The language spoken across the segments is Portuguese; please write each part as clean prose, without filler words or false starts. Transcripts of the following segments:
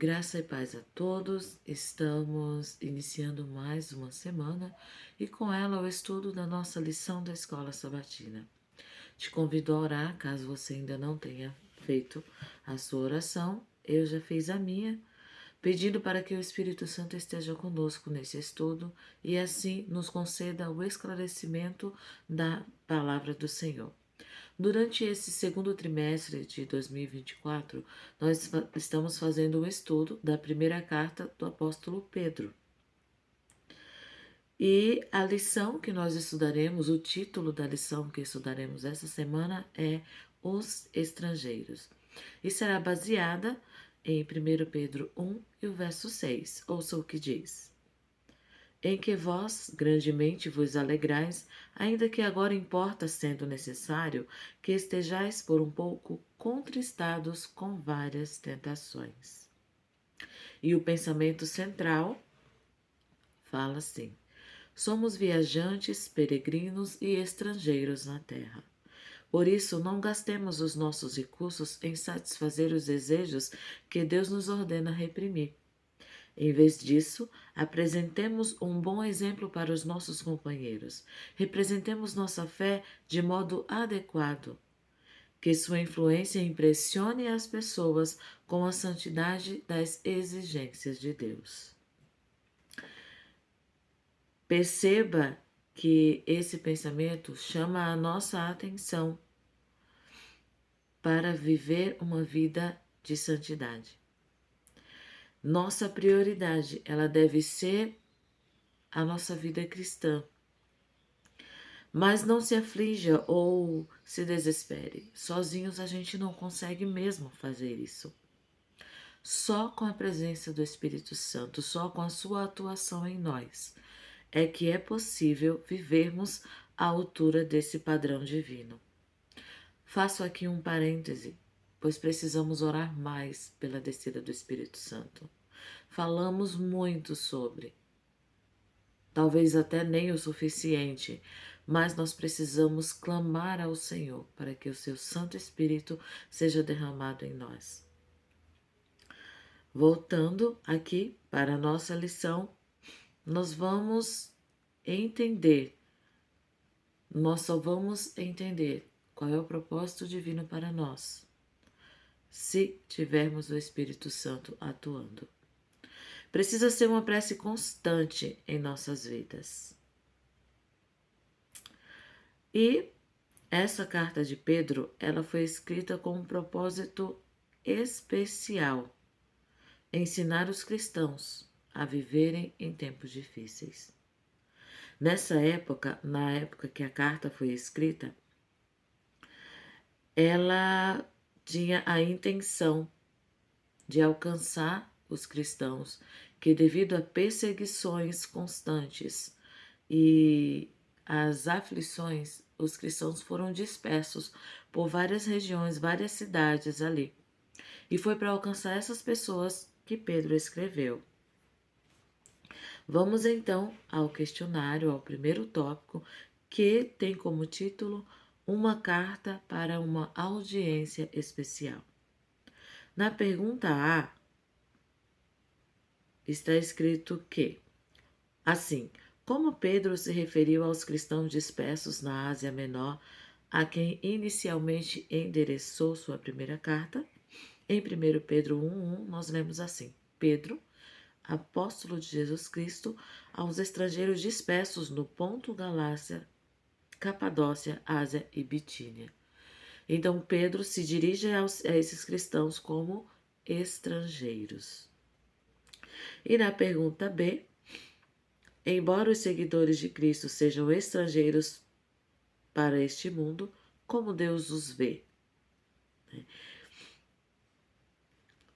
Graça e paz a todos. Estamos iniciando mais uma semana e com ela o estudo da nossa lição da Escola Sabatina. Te convido a orar, caso você ainda não tenha feito a sua oração. Eu já fiz a minha, pedindo para que o Espírito Santo esteja conosco nesse estudo e assim nos conceda o esclarecimento da palavra do Senhor. Durante esse segundo trimestre de 2024, nós estamos fazendo um estudo da primeira carta do apóstolo Pedro. E a lição que nós estudaremos, o título da lição que estudaremos essa semana é Os Estrangeiros. E será baseada em 1 Pedro 1 e o verso 6. Ouça o que diz: em que vós grandemente vos alegrais, ainda que agora importa, sendo necessário, que estejais por um pouco contristados com várias tentações. E o pensamento central fala assim: somos viajantes, peregrinos e estrangeiros na terra. Por isso, não gastemos os nossos recursos em satisfazer os desejos que Deus nos ordena reprimir. Em vez disso, apresentemos um bom exemplo para os nossos companheiros. Representemos nossa fé de modo adequado. Que sua influência impressione as pessoas com a santidade das exigências de Deus. Perceba que esse pensamento chama a nossa atenção para viver uma vida de santidade. Nossa prioridade, ela deve ser a nossa vida cristã. Mas não se aflija ou se desespere. Sozinhos a gente não consegue mesmo fazer isso. Só com a presença do Espírito Santo, só com a sua atuação em nós, é que é possível vivermos à altura desse padrão divino. Faço aqui um parêntese, pois precisamos orar mais pela descida do Espírito Santo. Falamos muito sobre, talvez até nem o suficiente, mas nós precisamos clamar ao Senhor para que o seu Santo Espírito seja derramado em nós. Voltando aqui para a nossa lição, nós só vamos entender qual é o propósito divino para nós, se tivermos o Espírito Santo atuando. Precisa ser uma prece constante em nossas vidas. E essa carta de Pedro, ela foi escrita com um propósito especial: ensinar os cristãos a viverem em tempos difíceis. Nessa época, na época que a carta foi escrita, ela tinha a intenção de alcançar os cristãos que, devido a perseguições constantes e as aflições, os cristãos foram dispersos por várias regiões, várias cidades ali. E foi para alcançar essas pessoas que Pedro escreveu. Vamos então ao questionário, ao primeiro tópico, que tem como título Uma carta para uma audiência especial. Na pergunta A, está escrito que, assim, como Pedro se referiu aos cristãos dispersos na Ásia Menor, a quem inicialmente endereçou sua primeira carta, em 1 Pedro 1,1 nós lemos assim: Pedro, apóstolo de Jesus Cristo, aos estrangeiros dispersos no Ponto, Galácia, Capadócia, Ásia e Bitínia. Então Pedro se dirige a esses cristãos como estrangeiros. E na pergunta B, embora os seguidores de Cristo sejam estrangeiros para este mundo, como Deus os vê?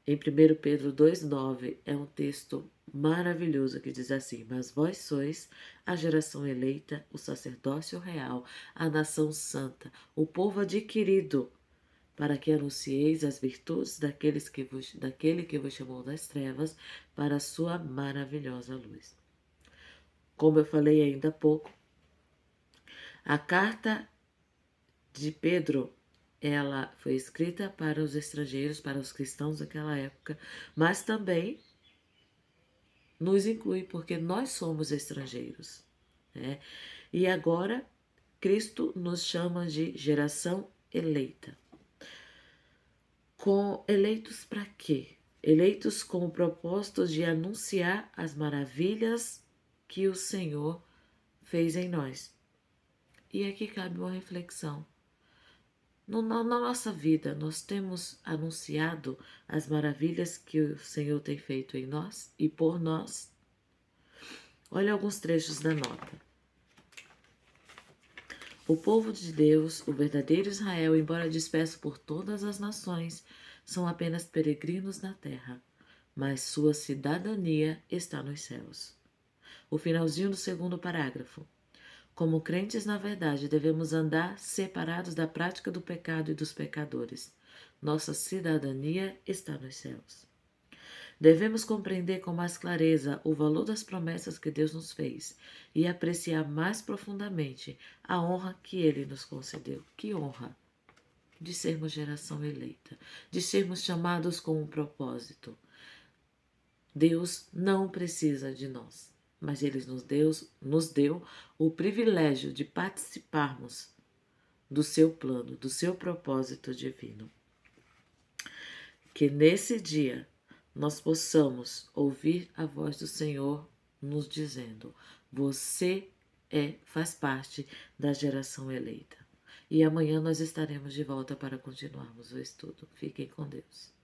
Em 1 Pedro 2,9 é um texto maravilhoso que diz assim: mas vós sois a geração eleita, o sacerdócio real, a nação santa, o povo adquirido, para que anuncieis as virtudes daquele que vos chamou das trevas para a sua maravilhosa luz. Como eu falei ainda há pouco, a carta de Pedro ela foi escrita para os estrangeiros, para os cristãos daquela época, mas também nos inclui porque nós somos estrangeiros, né? E agora Cristo nos chama de geração eleita. Com eleitos para quê? Eleitos com o propósito de anunciar as maravilhas que o Senhor fez em nós. E aqui cabe uma reflexão. Na nossa vida, nós temos anunciado as maravilhas que o Senhor tem feito em nós e por nós. Olha alguns trechos da nota. O povo de Deus, o verdadeiro Israel, embora disperso por todas as nações, são apenas peregrinos na terra, mas sua cidadania está nos céus. O finalzinho do segundo parágrafo. Como crentes, na verdade, devemos andar separados da prática do pecado e dos pecadores. Nossa cidadania está nos céus. Devemos compreender com mais clareza o valor das promessas que Deus nos fez e apreciar mais profundamente a honra que Ele nos concedeu. Que honra! De sermos geração eleita, de sermos chamados com um propósito. Deus não precisa de nós, mas Ele nos deu o privilégio de participarmos do seu plano, do seu propósito divino. Que nesse dia nós possamos ouvir a voz do Senhor nos dizendo: você faz parte da geração eleita. E amanhã nós estaremos de volta para continuarmos o estudo. Fiquem com Deus.